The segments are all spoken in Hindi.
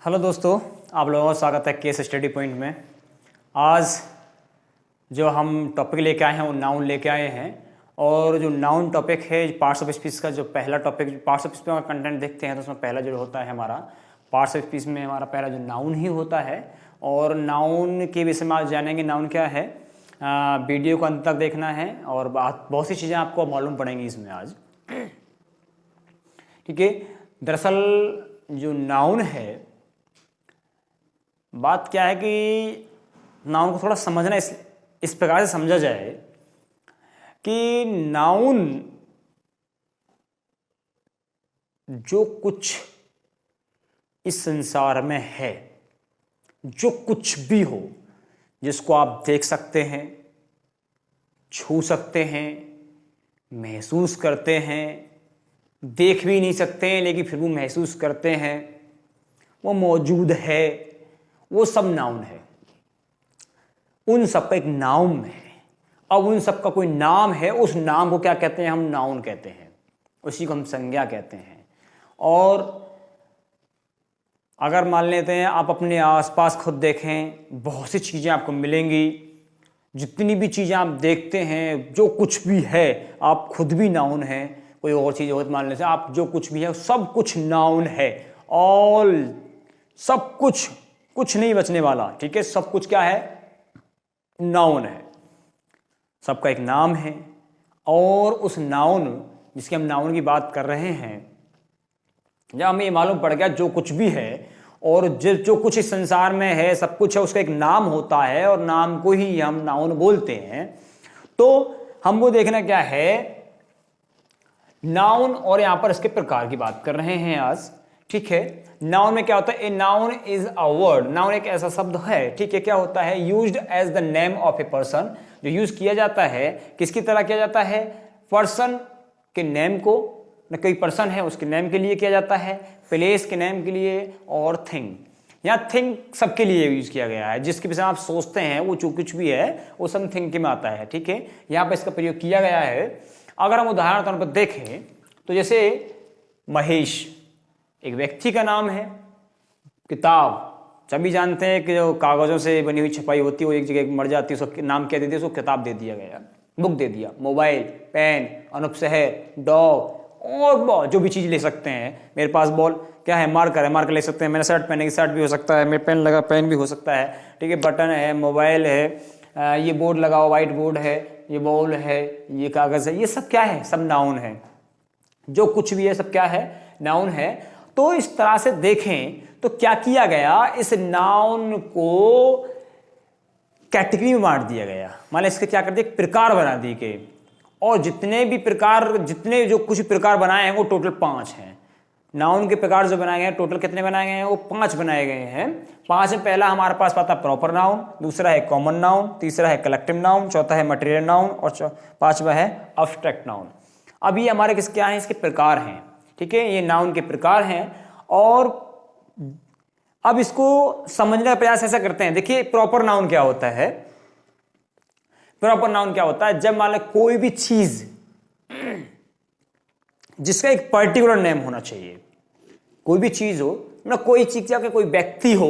हेलो दोस्तों, आप लोगों का स्वागत है केस स्टडी पॉइंट में। आज जो हम टॉपिक लेके आए हैं वो नाउन लेके आए हैं। और जो नाउन टॉपिक है पार्ट्स ऑफ स्पीच का जो पहला टॉपिक, पार्ट्स ऑफ स्पीच का कंटेंट देखते हैं तो उसमें पहला जो होता है हमारा पार्ट्स ऑफ स्पीच में हमारा पहला जो नाउन ही होता है। और नाउन के विषय में आज जानेंगे नाउन क्या है। वीडियो को अंत तक देखना है और बहुत सी चीज़ें आपको मालूम पड़ेंगी इसमें आज। ठीक है, दरअसल जो नाउन है, बात क्या है कि नाउन को थोड़ा समझना इस प्रकार से समझा जाए कि नाउन जो कुछ इस संसार में है, जो कुछ भी हो, जिसको आप देख सकते हैं, छू सकते हैं, महसूस करते हैं, देख भी नहीं सकते हैं लेकिन फिर वो महसूस करते हैं, वो मौजूद है, वो सब नाउन है। उन सब का एक नाम है। अब उन सब का कोई नाम है, उस नाम को क्या कहते हैं? हम नाउन कहते हैं, उसी को हम संज्ञा कहते हैं। और अगर मान लेते हैं आप अपने आसपास खुद देखें, बहुत सी चीज़ें आपको मिलेंगी। जितनी भी चीज़ें आप देखते हैं, जो कुछ भी है, आप खुद भी नाउन हैं। कोई और चीज़ हो तो मान लेते हैं आप, जो कुछ भी है सब कुछ नाउन है। ऑल, सब कुछ, कुछ नहीं बचने वाला। ठीक है, सब कुछ क्या है? नाउन है। सबका एक नाम है। और उस नाउन, जिसके हम नाउन की बात कर रहे हैं, जब हमें ये मालूम पड़ गया जो कुछ भी है और जो कुछ इस संसार में है, सब कुछ है, उसका एक नाम होता है और नाम को ही हम नाउन बोलते हैं। तो हमको देखना क्या है? नाउन, और यहां पर इसके प्रकार की बात कर रहे हैं आज। ठीक है, नाउन में क्या होता है? A noun is a word. Noun एक ऐसा शब्द है, ठीक है, क्या होता है? Used as the name of a person, जो यूज किया जाता है, किसकी तरह किया जाता है? पर्सन के नेम को, न कोई पर्सन है उसके नेम के लिए किया जाता है, प्लेस के नेम के लिए, और थिंग। यहाँ थिंग सबके लिए यूज किया गया है। जिसके विषय आप सोचते हैं, वो जो कुछ भी है वो सब थिंग के में आता है। ठीक है, यहाँ पर इसका प्रयोग किया गया है। अगर हम उदाहरण तौर पर देखें तो जैसे महेश एक व्यक्ति का नाम है। किताब, सभी जानते हैं कि जो कागजों से बनी हुई छपाई होती है वो एक जगह मर जाती है, उसका नाम क्या दे दिया? उसको किताब दे दिया गया, बुक दे दिया। मोबाइल, पेन, अनुपशहर, डॉग, और जो भी चीज़ ले सकते हैं। मेरे पास बॉल क्या है? मार्कर है, मार्कर ले सकते हैं। मैंने शर्ट पहने की शर्ट भी हो सकता है, मेरे पेन लगा पेन भी हो सकता है। ठीक है, बटन है, मोबाइल है, ये बोर्ड लगा हुआ व्हाइट बोर्ड है, ये बॉल है, ये कागज़ है, ये सब क्या है? सब नाउन है। जो कुछ भी है सब क्या है? नाउन है। तो इस तरह से देखें तो क्या किया गया? इस नाउन को कैटेगरी में बांट दिया गया। मान लीजिए इसके क्या कर दिया? प्रकार बना दिए गए। और जितने भी प्रकार, जितने जो कुछ प्रकार बनाए हैं वो टोटल 5 हैं। नाउन के प्रकार जो बनाए गए हैं, टोटल कितने बनाए गए हैं? वो 5 बनाए गए हैं। 5 में पहला हमारे पास आता है प्रॉपर नाउन, दूसरा है कॉमन नाउन, तीसरा है कलेक्टिव नाउन, चौथा है मटेरियल नाउन, और 5वां है अब्स्ट्रैक्ट नाउन। अब ये हमारे किस क्या हैं? इसके प्रकार हैं। ठीक है, ये नाउन के प्रकार हैं। और अब इसको समझने का प्रयास ऐसा करते हैं। देखिए, प्रॉपर नाउन क्या होता है? प्रॉपर नाउन क्या होता है? जब मान लो कोई भी चीज जिसका एक पर्टिकुलर नेम होना चाहिए, कोई भी चीज हो, मतलब कोई चीज या कोई व्यक्ति हो,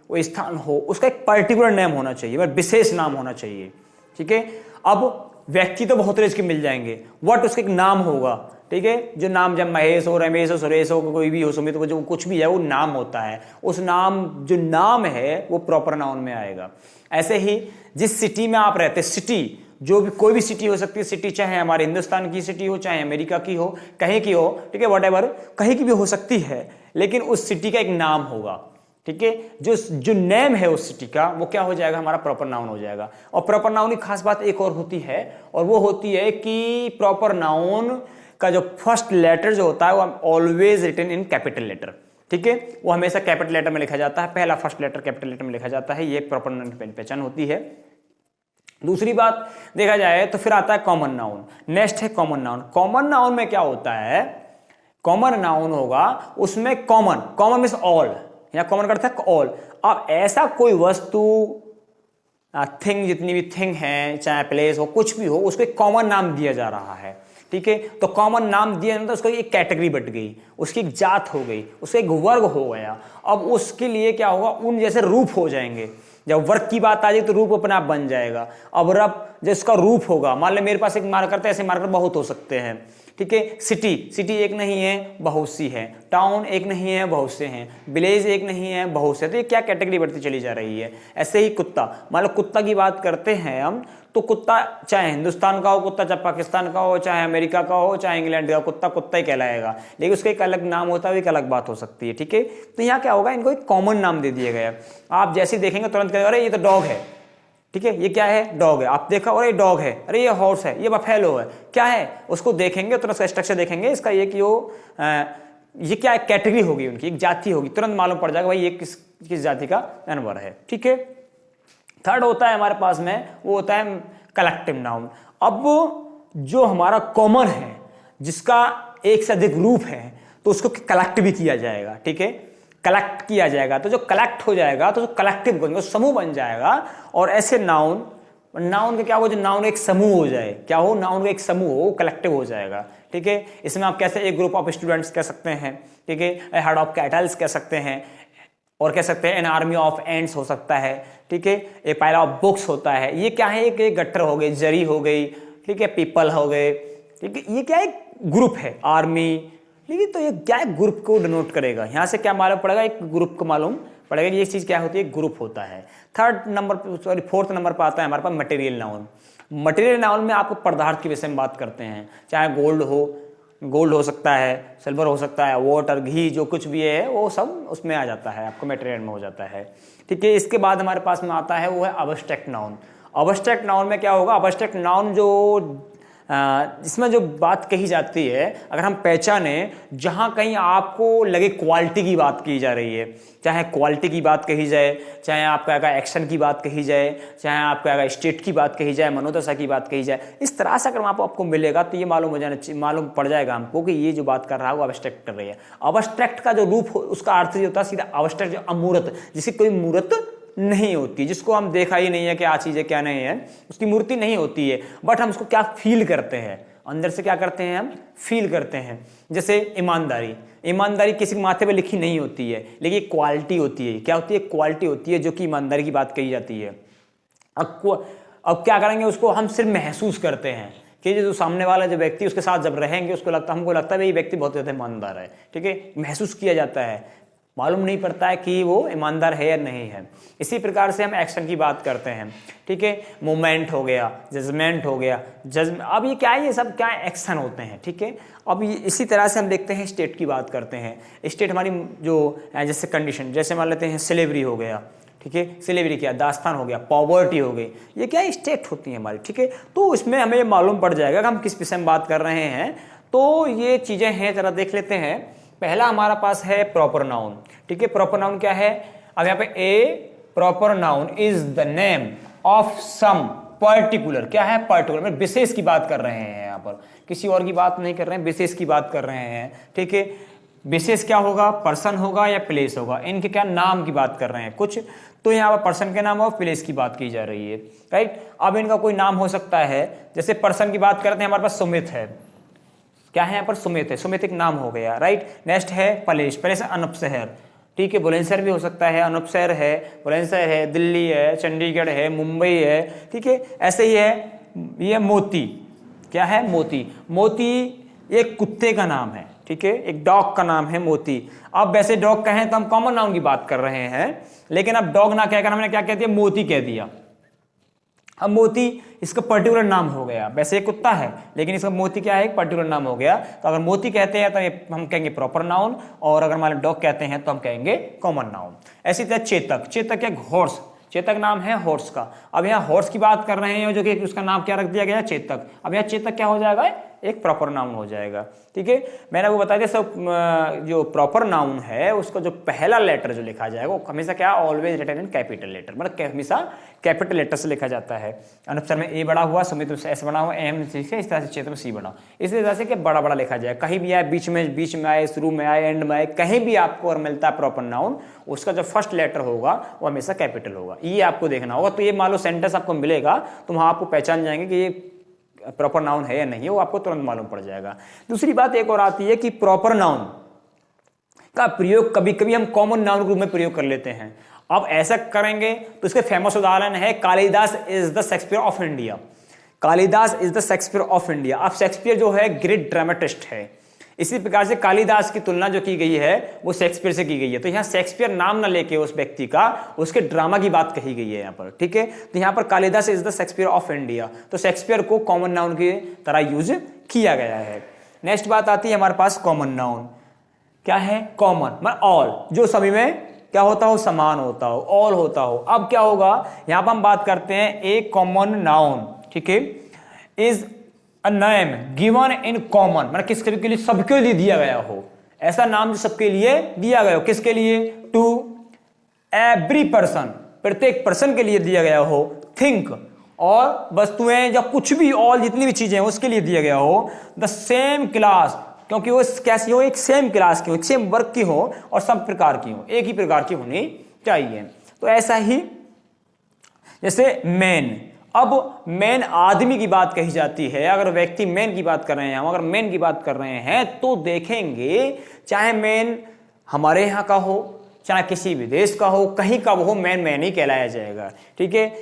कोई स्थान हो, उसका एक पर्टिकुलर नेम होना चाहिए, मतलब विशेष नाम होना चाहिए। ठीक है, अब व्यक्ति तो बहुत तरह के मिल जाएंगे, वट उसका एक नाम होगा। ठीक है, जो नाम, जब महेश हो, रमेश हो, सुरेश हो, कोई भी हो, सुमित हो, जो कुछ भी है वो नाम होता है। उस नाम, जो नाम है वो प्रॉपर नाउन में आएगा। ऐसे ही जिस सिटी में आप रहते, सिटी, जो भी कोई भी सिटी हो सकती है। सिटी चाहे हमारे हिंदुस्तान की सिटी हो, चाहे अमेरिका की हो, कहीं की हो, ठीक है, व्हाटएवर, कहीं की भी हो सकती है, लेकिन उस सिटी का एक नाम होगा। ठीक है, जो नेम है उस सिटी का, वो क्या हो जाएगा? हमारा प्रॉपर नाउन हो जाएगा। और प्रॉपर नाउन की खास बात एक और होती है, और वो होती है कि प्रॉपर नाउन का जो फर्स्ट लेटर जो होता है वो always written in capital letter. ठीक है, वो हमेशा कैपिटल लेटर में लिखा जाता है। पहला फर्स्ट लेटर कैपिटल लेटर में लिखा जाता है। ये प्रॉपर नाउन की पहचान होती है। दूसरी बात देखा जाए तो फिर आता है कॉमन नाउन। नेक्स्ट है कॉमन नाउन। कॉमन नाउन में क्या होता है? कॉमन नाउन होगा, उसमें कॉमन, कॉमन मीन्स ऑल, या कॉमन करता है ऑल। अब ऐसा कोई वस्तु, थिंग, जितनी भी थिंग है, चाहे प्लेस हो, कुछ भी हो, उसको एक कॉमन नाम दिया जा रहा है। ठीक है। तो कॉमन नाम दिया तो उसको एक कैटेगरी बट गई, उसकी एक जात हो गई, उसका एक वर्ग हो गया। अब उसके लिए क्या होगा, उन जैसे रूप हो जाएंगे। जब वर्ग की बात आ जाए तो रूप अपने आप बन जाएगा। अब रब जिसका रूप होगा, मान ले मेरे पास एक मार्कर था, ऐसे मार्कर बहुत हो सकते हैं, ठीक है। सिटी, सिटी एक नहीं है, बहुत सी है। टाउन एक नहीं है, बहुत से हैं। विलेज एक नहीं है, बहुत से। तो ये क्या कैटेगरी बढ़ती चली जा रही है। ऐसे ही कुत्ता, मान लो कुत्ता की बात करते हैं हम, तो कुत्ता चाहे हिंदुस्तान का हो कुत्ता, चाहे पाकिस्तान का हो, चाहे अमेरिका का हो, चाहे इंग्लैंड का, कुत्ता कुत्ता ही कहलाएगा। लेकिन उसका एक अलग नाम होता है, एक अलग बात हो सकती है, ठीक है। तो यहाँ क्या होगा, इनको एक कॉमन नाम दे दिया गया। आप जैसे देखेंगे तुरंत कहेंगे अरे ये तो डॉग है, ठीक है, ये क्या है, डॉग है। आप देखा अरे डॉग है, अरे ये हॉर्स है, ये बफेलो है, क्या है, उसको देखेंगे तुरंत उसका स्ट्रक्चर देखेंगे, इसका ये कि ये क्या है, कैटेगरी होगी उनकी, एक जाति होगी, तुरंत मालूम पड़ जाएगा भाई ये किस जाति का जानवर है, ठीक है। थर्ड होता है हमारे पास में, वो होता है कलेक्टिव नाउन। अब जो हमारा कॉमन है, जिसका एक से अधिक रूप है, तो उसको कलेक्ट भी किया जाएगा, ठीक है, कलेक्ट किया जाएगा। तो जो कलेक्ट हो जाएगा तो जो कलेक्टिव बनेगा, समूह बन जाएगा। और ऐसे नाउन का क्या हो, जो नाउन एक समूह हो जाए, क्या हो, नाउन का एक समूह हो, कलेक्टिव हो जाएगा, ठीक है। इसमें आप कैसे एक ग्रुप ऑफ स्टूडेंट्स कह सकते हैं, ठीक है, ए हर्ड ऑफ कैटल्स कह सकते हैं, और कह सकते हैं एन आर्मी ऑफ एंड्स हो सकता है, ठीक है। ए पाइल ऑफ बुक्स होता है। ये क्या है, एक गट्टर हो गई, जरी हो गई, ठीक है, पीपल हो गए, ठीक है। ये क्या एक ग्रुप है, आर्मी, ठीक है। तो ये क्या है, ग्रुप को डिनोट करेगा। यहाँ से क्या मालूम पड़ेगा, एक ग्रुप को मालूम पड़ेगा, ये चीज क्या होती है, ग्रुप होता है। फोर्थ नंबर पर आता है हमारे पास मटेरियल नाउन। मटेरियल नाउन में आपको पदार्थ के विषय में बात करते हैं, चाहे गोल्ड हो सकता है, सिल्वर हो सकता है, वाटर, घी, जो कुछ भी है वो सब उसमें आ जाता है, आपको मटेरियल में हो जाता है, ठीक है। इसके बाद हमारे पास में आता है वो है अब्स्ट्रैक्ट नाउन। अब्स्ट्रैक्ट नाउन में क्या होगा, अब्स्ट्रैक्ट नाउन जो इसमें जो बात कही जाती है, अगर हम पहचाने, जहां कहीं आपको लगे क्वालिटी की बात की जा रही है, चाहे क्वालिटी की बात कही जाए, चाहे आपका अगर एक्शन की बात कही जाए, चाहे आपका अगर स्टेट की बात कही जाए, मनोदशा की बात कही जाए, इस तरह से अगर आपको मिलेगा तो ये मालूम पड़ जाएगा हमको कि ये जो बात कर रहा है वो अब्स्ट्रैक्ट कर रही है। अब्स्ट्रैक्ट का जो रूप उसका अर्थ ये होता है सीधा अब्स्ट्रैक्ट, जो अमूर्त, जिसकी कोई मूर्त नहीं होती, जिसको हम देखा ही नहीं है क्या चीज है क्या नहीं है, उसकी मूर्ति नहीं होती है, बट हम उसको क्या फील करते हैं, अंदर से क्या करते हैं, हम फील करते हैं। जैसे ईमानदारी किसी के माथे पे लिखी नहीं होती है, लेकिन क्वालिटी होती है। क्या होती है, क्वालिटी होती है, जो कि ईमानदारी की बात कही जाती है। अब क्या करेंगे, उसको हम सिर्फ महसूस करते हैं कि जो सामने वाला जो व्यक्ति, उसके साथ जब रहेंगे हमको लगता है ये व्यक्ति बहुत ज्यादा ईमानदार है, ठीक है, महसूस किया जाता है, मालूम नहीं पड़ता है कि वो ईमानदार है या नहीं है। इसी प्रकार से हम एक्शन की बात करते हैं, ठीक है, मूवमेंट हो गया, जजमेंट हो गया, अब ये क्या है, ये सब क्या एक्शन होते हैं, ठीक है। अब इसी तरह से हम देखते हैं स्टेट की बात करते हैं। स्टेट हमारी जो जैसे कंडीशन, जैसे मान लेते हैं स्लेवरी हो गया, ठीक है, स्लेवरी क्या, दास्तान हो गया, पॉवर्टी हो गई, ये क्या स्टेट होती है हमारी, ठीक है। तो इसमें हमें मालूम पड़ जाएगा कि हम किस विषय में बात कर रहे हैं। तो ये चीजें हैं, जरा देख लेते हैं। पहला हमारा पास है प्रॉपर नाउन, ठीक है। प्रॉपर नाउन क्या है, अब यहाँ पे a proper noun is the name of some particular, क्या है, पर्टिकुलर, विशेष की बात कर रहे हैं, यहाँ पर किसी और की बात नहीं कर रहे हैं, विशेष की बात कर रहे हैं, ठीक है। विशेष क्या होगा, पर्सन होगा या प्लेस होगा, इनके क्या नाम की बात कर रहे हैं कुछ, तो यहाँ पर पर्सन के नाम और प्लेस की बात की जा रही है, राइट। अब इनका कोई नाम हो सकता है, जैसे पर्सन की बात करते हैं, हमारे पास सुमित है, क्या है यहाँ पर, सुमित है, सुमित एक नाम हो गया, राइट। नेक्स्ट है पलेश, पलेश अनूप शहर, ठीक है, बुलंदशहर भी हो सकता है, अनूप शहर है, बुलंदशहर है, दिल्ली है, चंडीगढ़ है, मुंबई है, ठीक है। ऐसे ही है ये मोती, क्या है, मोती एक कुत्ते का नाम है, ठीक है, एक डॉग का नाम है मोती। अब वैसे डॉग कहें तो हम कॉमन नाउन की बात कर रहे हैं, लेकिन अब डॉग ना कहकर हमने क्या कह दिया, मोती कह दिया। अब मोती इसका पर्टिकुलर नाम हो गया, वैसे ये कुत्ता है लेकिन इसका मोती क्या है, एक पर्टिकुलर नाम हो गया। तो अगर मोती कहते हैं तो ये हम कहेंगे प्रॉपर नाउन, और अगर मान लो डॉग कहते हैं तो हम कहेंगे कॉमन नाउन। ऐसी तरह चेतक एक हॉर्स, चेतक नाम है हॉर्स का। अब यहाँ हॉर्स की बात कर रहे हैं, जो कि उसका नाम क्या रख दिया गया, चेतक। अब यहाँ चेतक क्या हो जाएगा, एक प्रॉपर नाउन हो जाएगा, ठीक है। मैंने आपको बताया सब जो प्रॉपर नाउन है उसका जो पहला लेटर जो लिखा जाएगा वो हमेशा क्या, always written in capital letter, मतलब हमेशा कैपिटल लेटर से लिखा जाता है। अनपसर में ए बड़ा हुआ, सुमित में एस बड़ा हुआ, एम इस तरह से, चेतक में सी बड़ा, इस तरह से क्या बड़ा बड़ा लिखा जाए, कहीं भी आए, बीच में आए, शुरू में आए, एंड में आए, कहीं भी आपको और मिलता है प्रॉपर नाउन, उसका जो फर्स्ट लेटर होगा वो हमेशा कैपिटल होगा। ये आपको देखना होगा। तो ये मान लो सेंटेंस आपको मिलेगा तो वहां आपको पहचान जाएंगे कि ये प्रॉपर नाउन है या नहीं है वो आपको तुरंत मालूम पड़ जाएगा। दूसरी बात एक और आती है कि प्रॉपर नाउन का प्रयोग कभी कभी हम कॉमन नाउन के रूप में प्रयोग कर लेते हैं। अब ऐसा करेंगे तो इसके फेमस उदाहरण है Kalidas is the Shakespeare of India. Kalidas is the Shakespeare of India. अब शेक्सपियर जो है ग्रेट ड्रामेटिस्ट है, इसी प्रकार से कालिदास की तुलना जो की गई है वो शेक्सपियर से की गई है। तो यहाँ शेक्सपियर नाम ना लेके उस व्यक्ति का उसके ड्रामा की बात कही गई है यहाँ पर, ठीक है। तो यहाँ पर Kalidas is the Shakespeare of India, तो शेक्सपियर को कॉमन नाउन की तरह यूज किया गया है। नेक्स्ट बात आती है हमारे पास कॉमन नाउन। क्या है कॉमन? मतलब ऑल, जो सभी में क्या होता हो, समान होता हो, ऑल होता हो। अब क्या होगा, यहां पर हम बात करते हैं एक कॉमन नाउन, ठीक है, is a name given in common, मतलब किसके लिए, सबके लिए दिया गया हो। ऐसा नाम जो सबके लिए दिया गया हो, किसके लिए? टू एवरी पर्सन, प्रत्येक पर्सन के लिए दिया गया हो। थिंक, और वस्तुएं या कुछ भी, ऑल जितनी भी चीजें उसके लिए दिया गया हो। द सेम क्लास, क्योंकि वो कैसी हो, एक सेम क्लास की हो, सेम वर्क की हो और सब प्रकार की हो, एक ही प्रकार की होनी चाहिए। तो ऐसा ही जैसे मैन, अब मैन आदमी की बात कही जाती है। अगर व्यक्ति मैन की बात कर रहे हैं, हम अगर मैन की बात कर रहे हैं तो देखेंगे चाहे मैन हमारे यहाँ का हो चाहे किसी भी देश का हो, कहीं का हो, मैन मैन ही कहलाया जाएगा, ठीक है।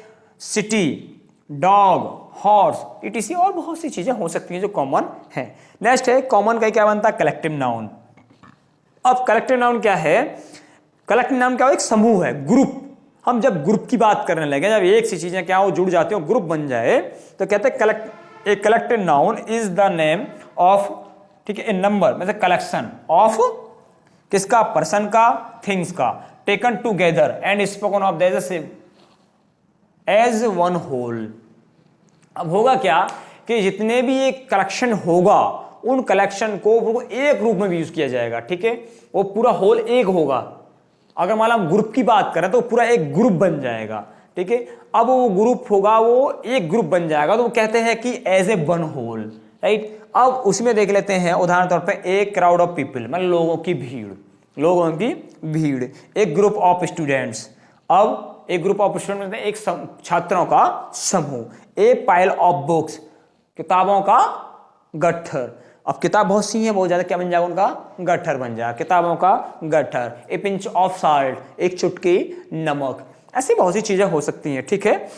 सिटी, डॉग, हॉर्स, इटीसी और बहुत सी चीजें हो सकती हैं जो कॉमन है। नेक्स्ट है कॉमन का क्या बनता है? Collective noun. अब कलेक्टिव नाउन क्या है? कलेक्टिव नाउन क्या हो? एक समूह है, ग्रुप। हम जब ग्रुप की बात करने लगे, जब एक सी चीजें क्या हो जुड़ जाती हो, ग्रुप बन जाए, तो कहते हैं a collective noun is the name of, ठीक है, ए नंबर, मतलब कलेक्शन ऑफ किसका? पर्सन का, थिंग्स का, taken together and spoken of as one whole. अब होगा क्या कि जितने भी एक कलेक्शन होगा उन कलेक्शन को एक रूप में भी यूज किया जाएगा, ठीक है। वो पूरा होल एक होगा। अगर मान लो हम ग्रुप की बात करें तो पूरा एक ग्रुप बन जाएगा, ठीक है। अब वो ग्रुप होगा, वो एक ग्रुप बन जाएगा, तो वो कहते हैं कि as a one whole, right. अब उसमें देख लेते हैं उदाहरण तौर पे एक क्राउड ऑफ पीपल, मतलब लोगों की भीड़, लोगों की भीड़। एक ग्रुप ऑफ स्टूडेंट्स, अब एक ग्रुप ऑफ स्टूडेंट मतलब एक छात्रों का समूह। ए पाइल ऑफ बुक्स, किताबों का गट्ठर। अब किताब बहुत सी है, बहुत ज्यादा, क्या बन जाएगा उनका? गट्ठर बन जाएगा, किताबों का गट्ठर। ए पिंच ऑफ साल्ट, एक चुटकी नमक। ऐसी बहुत सी चीजें हो सकती हैं, ठीक है।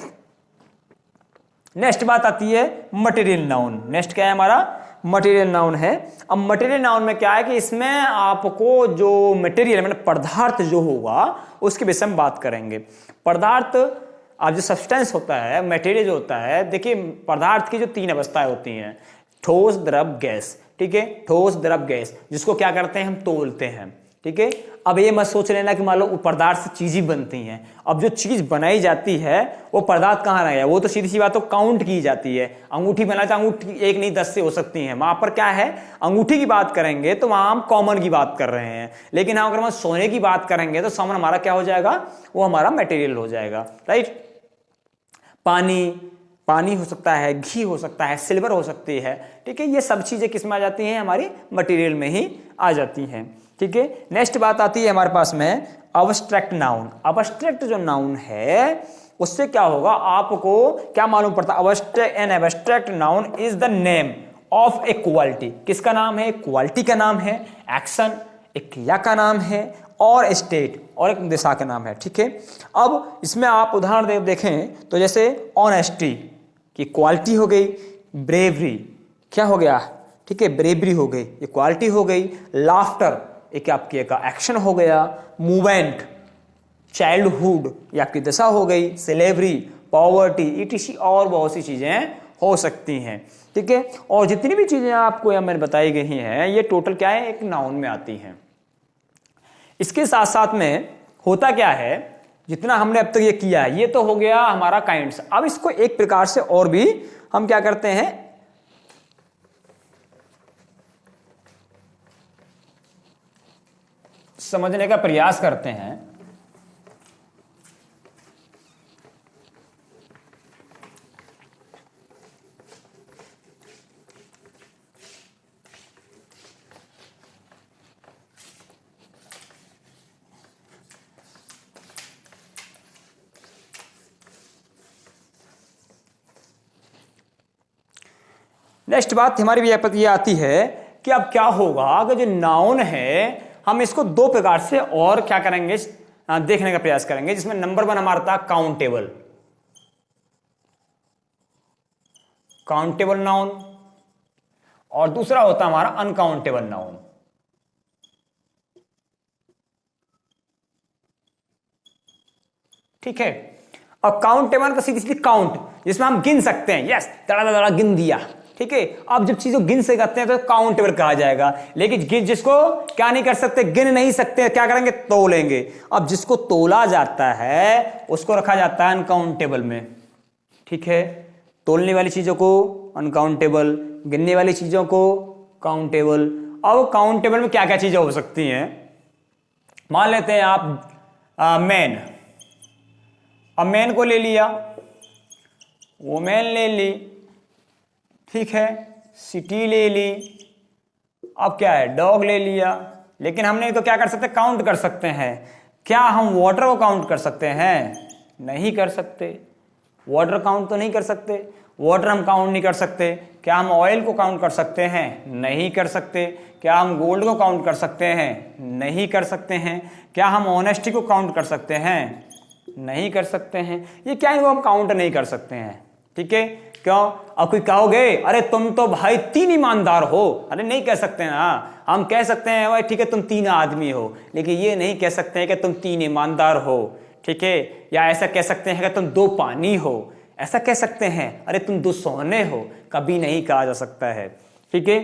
नेक्स्ट बात आती है मटेरियल नाउन। नेक्स्ट क्या है हमारा? मटेरियल नाउन है। अब मटेरियल नाउन में क्या है कि इसमें आपको जो मटेरियल मतलब पदार्थ जो होगा उसके विषय में बात करेंगे। पदार्थ, अब जो सब्सटेंस होता है, मटेरियल जो होता है, देखिए पदार्थ की जो तीन अवस्थाएं होती हैं, ठोस, द्रव, गैस, ठीक है। ठोस, द्रव, गैस, जिसको क्या करते हैं हम? तोलते हैं, ठीक है। अब ये मत सोच लेना कि मान लो पदार्थ से चीज ही बनती हैं। अब जो चीज बनाई जाती है वो पदार्थ कहाँ रह गया? वो तो सीधी सी बात तो काउंट की जाती है। अंगूठी बनाए तो अंगूठी एक नहीं 10 से हो सकती है। वहां पर क्या है, अंगूठी की बात करेंगे तो वहां हम कॉमन की बात कर रहे हैं। लेकिन अगर हम सोने की बात करेंगे तो सामान हमारा क्या हो जाएगा? वो हमारा मटेरियल हो जाएगा, राइट। पानी हो सकता है, घी हो सकता है, सिल्वर हो सकती है, ठीक है। ये सब चीजें किस में आ जाती हैं? हमारी मटेरियल में ही आ जाती हैं, ठीक है। नेक्स्ट बात आती है हमारे पास में अब्स्ट्रैक्ट नाउन। अब्स्ट्रैक्ट जो नाउन है उससे क्या होगा, आपको क्या मालूम पड़ता है? An abstract noun is the name of a quality. किसका नाम है? क्वालिटी का नाम है, एक्शन एक क्रिया का नाम है, और स्टेट और एक दिशा का नाम है, ठीक है। अब इसमें आप उदाहरण देखें तो जैसे ऑनेस्टी की क्वालिटी हो गई, ब्रेवरी क्या हो गया, ठीक है, ब्रेवरी हो गई, ये क्वालिटी हो गई। लाफ्टर एक आपकी का एक्शन हो गया। मूवमेंट, चाइल्डहुड ये आपकी दशा हो गई। स्लेवरी, पॉवर्टी, ईटीसी और बहुत सी चीजें हो सकती हैं, ठीक है। और जितनी भी चीजें आपको यहाँ मैंने बताई गई हैं ये टोटल क्या है? एक नाउन में आती हैं। इसके साथ साथ में होता क्या है, जितना हमने अब तक ये किया है ये तो हो गया हमारा काइंड्स। अब इसको एक प्रकार से और भी हम क्या करते हैं, समझने का प्रयास करते हैं। नेक्स्ट बात हमारी भी ये आती है कि अब क्या होगा अगर जो नाउन है हम इसको दो प्रकार से और क्या करेंगे, देखने का प्रयास करेंगे, जिसमें नंबर 1 हमारा था काउंटेबल, काउंटेबल नाउन, और दूसरा होता हमारा अनकाउंटेबल नाउन। ठीक है, अब काउंटेबल का सीधी सीधी काउंट, जिसमें हम गिन सकते हैं, यस दड़ा दड़ा गिन दिया। ठीक है, अब जब चीजों गिन से करते हैं तो काउंटेबल कहा जाएगा, लेकिन जिसको क्या नहीं कर सकते, गिन नहीं सकते, क्या करेंगे, तोलेंगे। अब जिसको तोला जाता है उसको रखा जाता है अनकाउंटेबल में। ठीक है, तोलने वाली चीजों को अनकाउंटेबल, गिनने वाली चीजों को काउंटेबल। अब काउंटेबल में क्या क्या चीजें हो सकती हैं, मान लेते हैं आप मैन, अब मैन को ले लिया, वुमेन ले ली, ठीक है, सिटी ले ली, अब क्या है, डॉग ले लिया। लेकिन हमने तो क्या कर सकते, काउंट कर सकते हैं। क्या हम वाटर को काउंट कर सकते हैं, नहीं कर सकते, वाटर काउंट तो नहीं कर सकते, वाटर हम काउंट नहीं कर सकते। क्या हम ऑयल को काउंट कर सकते हैं, नहीं कर सकते। क्या हम गोल्ड को काउंट कर सकते हैं, नहीं कर सकते हैं। क्या हम ऑनेस्टी को काउंट कर सकते हैं, नहीं कर सकते हैं। ये क्या है, वो हम काउंट नहीं कर सकते हैं। ठीक है, क्यों, अब कोई कहोगे अरे तुम तो भाई 3 ईमानदार हो, अरे नहीं कह सकते ना, हम कह सकते हैं भाई ठीक है तुम 3 आदमी हो, लेकिन ये नहीं कह सकते हैं कि तुम 3 ईमानदार हो। ठीक है, या ऐसा कह सकते हैं कि तुम 2 पानी हो, ऐसा कह सकते हैं, अरे तुम 2 सोने हो, कभी नहीं कहा जा सकता है। ठीक है,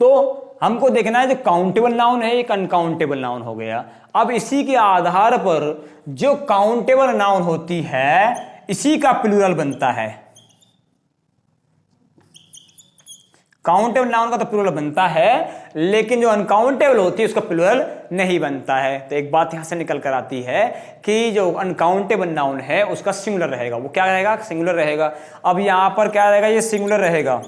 तो हमको देखना है जो काउंटेबल नाउन है एक अनकाउंटेबल नाउन हो गया। अब इसी के आधार पर जो काउंटेबल नाउन होती है इसी का प्लूरल बनता है। काउंटेबल नाउन का तो प्लूरल बनता है, लेकिन जो अनकाउंटेबल होती है उसका प्लूरल नहीं बनता है। तो एक बात यहां से निकल कर आती है कि जो अनकाउंटेबल नाउन है उसका सिंगुलर रहेगा। वो क्या रहेगा, सिंगुलर रहेगा। अब यहां पर क्या रहेगा, ये सिंगुलर रहेगा।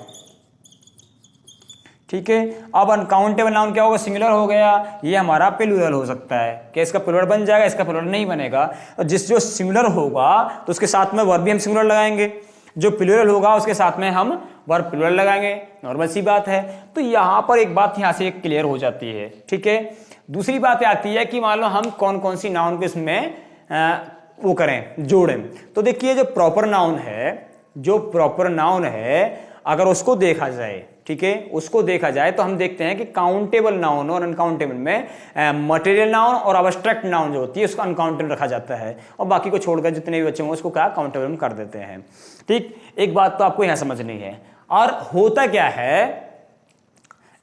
ठीक है, अब अनकाउंटेबल नाउन क्या होगा, सिंगुलर हो गया, ये हमारा प्लूरल हो सकता है। कि इसका प्लूरल बन जाएगा, इसका प्लूरल नहीं बनेगा। और जो सिंगुलर होगा तो उसके साथ में वर्ब भी हम सिंगुलर लगाएंगे, जो प्लूरल होगा उसके साथ में हम वर्ब प्लूरल लगाएंगे, नॉर्मल सी बात है। तो यहां पर एक बात यहां से क्लियर हो जाती है। ठीक है, दूसरी बात आती है कि मान लो हम कौन कौन सी नाउन को इसमें वो करें, जोड़ें। तो देखिए जो प्रॉपर नाउन है, जो प्रॉपर नाउन है अगर उसको देखा जाए, ठीक है, उसको देखा जाए तो हम देखते हैं कि काउंटेबल नाउन और अनकाउंटेबल में मटेरियल नाउन और अब्स्ट्रैक्ट नाउन जो होती है उसको अनकाउंटेबल रखा जाता है, और बाकी को छोड़कर जितने भी बच्चे होंगे उसको क्या काउंटेबल में कर देते हैं। ठीक, एक बात तो आपको यहां समझनी है। और होता क्या है,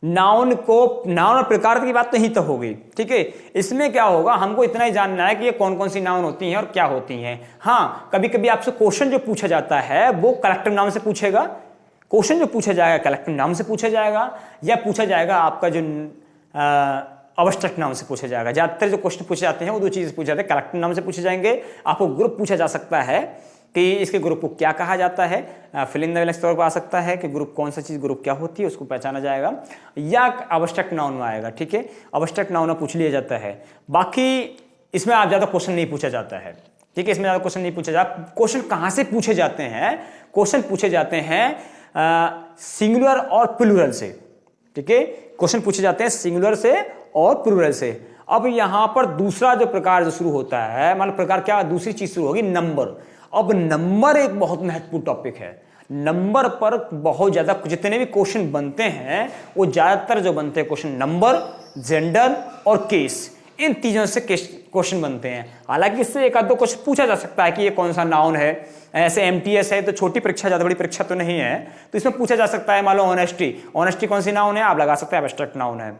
नाउन और प्रकार की बात तो ही तो होगी। ठीक है, इसमें क्या होगा, हमको इतना ही जानना है कि ये कौन कौन सी नाउन होती हैं और क्या होती हैं। हाँ, कभी कभी आपसे क्वेश्चन जो पूछा जाता है वो कलेक्टिव नाउन से पूछेगा, क्वेश्चन जो पूछा जाएगा कलेक्टिव नाउन से पूछा जाएगा, या पूछा जाएगा आपका जो अब्स्ट्रैक्ट नाउन से पूछा जाएगा। ज्यादातर जो क्वेश्चन पूछे जाते हैं वो 2 चीज पूछे जाते हैं, कलेक्टिव नाउन से पूछे जाएंगे, आपको ग्रुप पूछा जा सकता है कि इसके ग्रुप को क्या कहा जाता है, फिल इन द ब्लैंक्स तौर पर आ सकता है कि ग्रुप कौन सा चीज ग्रुप क्या होती है उसको पहचाना जाएगा, या अब्स्ट्रैक्ट नाउन में आएगा। ठीक है, अब्स्ट्रैक्ट नाउन में पूछ लिया जाता है। बाकी इसमें आप ज्यादा क्वेश्चन नहीं पूछा जाता है। ठीक है, इसमें ज्यादा क्वेश्चन नहीं पूछा जाता। क्वेश्चन कहां से पूछे जाते हैं, क्वेश्चन पूछे जाते हैं सिंगुलर और प्लूरल से। ठीक है, क्वेश्चन पूछे जाते हैं सिंगुलर से और प्लूरल से। अब यहां पर दूसरा जो प्रकार जो शुरू होता है, मतलब प्रकार क्या, दूसरी चीज शुरू होगी, नंबर। अब नंबर एक बहुत महत्वपूर्ण टॉपिक है। नंबर पर बहुत ज्यादा जितने भी क्वेश्चन बनते हैं वो ज्यादातर जो बनते हैं क्वेश्चन नंबर, जेंडर और केस, इन तीनों से क्वेश्चन बनते हैं। हालांकि इससे एक आध दो क्वेश्चन पूछा जा सकता है कि ये कौन सा नाउन है। ऐसे एमटीएस है तो छोटी परीक्षा, ज्यादा बड़ी परीक्षा तो नहीं है, तो इसमें पूछा जा सकता है। मान लो ऑनेस्टी, ऑनेस्टी कौन सी नाउन है, आप लगा सकते हैं अब्स्ट्रैक्ट नाउन है।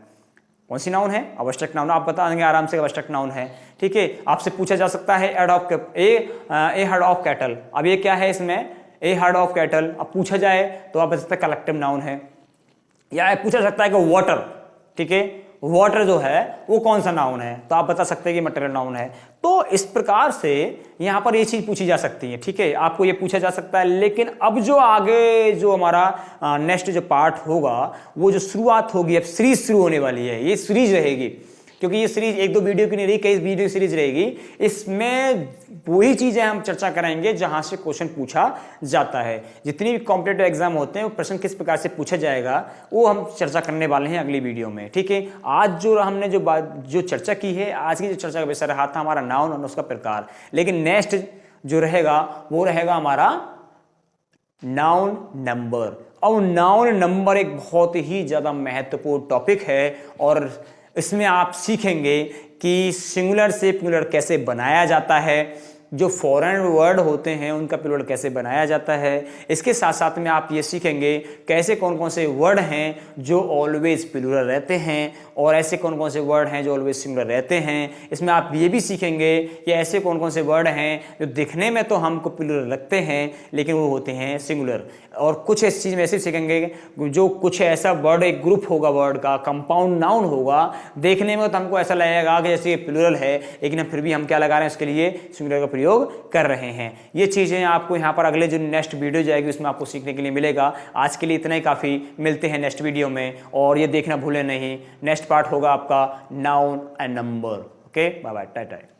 कौन सी नाउन है, अब्स्ट्रैक्ट नाउन, आप बता देंगे आराम से अब्स्ट्रैक्ट नाउन है। ठीक है, आपसे पूछा जा सकता है ए हर्ड ऑफ कैटल, अब ये क्या है, इसमें ए हर्ड ऑफ कैटल, अब पूछा जाए तो आप बता सकते हैं कलेक्टिव नाउन है। या पूछा सकता है कि वाटर, ठीक है, वाटर जो है वो कौन सा नाउन है, तो आप बता सकते हैं कि मटेरियल नाउन है। तो इस प्रकार से यहां पर ये चीज पूछी जा सकती है। ठीक है, आपको ये पूछा जा सकता है। लेकिन अब जो आगे जो हमारा नेक्स्ट जो पार्ट होगा, वो जो शुरुआत होगी, अब सीरीज शुरू होने वाली है, ये सीरीज रहेगी। क्योंकि ये सीरीज 1-2 वीडियो की नहीं रही, कई वीडियो सीरीज रहेगी। इसमें वही चीजें हम चर्चा करेंगे जहां से क्वेश्चन पूछा जाता है। जितनी भी कॉम्पिटिटिव एग्जाम होते हैं वो प्रश्न किस प्रकार से पूछा जाएगा वो हम चर्चा करने वाले हैं अगली वीडियो में, ठीक है। आज जो हमने जो चर्चा की है, आज की जो चर्चा का विषय रहा था हमारा नाउन और उसका प्रकार। लेकिन नेक्स्ट जो रहेगा वो रहेगा हमारा नाउन नंबर। अब नाउन नंबर एक बहुत ही ज्यादा महत्वपूर्ण टॉपिक है और इसमें आप सीखेंगे कि सिंगुलर से प्लूरल कैसे बनाया जाता है, जो फॉरेन वर्ड होते हैं उनका प्लूरल कैसे बनाया जाता है। इसके साथ साथ में आप ये सीखेंगे कैसे कौन कौन से वर्ड हैं जो ऑलवेज प्लूरल रहते हैं और ऐसे कौन कौन से वर्ड हैं जो ऑलवेज सिंगुलर रहते हैं। इसमें आप ये भी सीखेंगे कि ऐसे कौन कौन से वर्ड हैं जो दिखने में तो हमको प्लूरल लगते हैं लेकिन वो होते हैं सिंगुलर। और कुछ इस चीज़ में ऐसे सीखेंगे जो कुछ ऐसा वर्ड, एक ग्रुप होगा वर्ड का, कंपाउंड नाउन होगा, देखने में तो हमको ऐसा लगेगा कि जैसे ये प्लूरल है लेकिन हम फिर भी हम क्या लगा रहे हैं उसके लिए सिंगुलर का प्रयोग कर रहे हैं। ये चीजें आपको यहाँ पर अगले जो नेक्स्ट वीडियो जाएगी उसमें आपको सीखने के लिए मिलेगा। आज के लिए इतना ही काफी, मिलते हैं नेक्स्ट वीडियो में। और ये देखना भूलें नहीं, नेक्स्ट पार्ट होगा आपका noun and number. Okay, bye bye, Tata.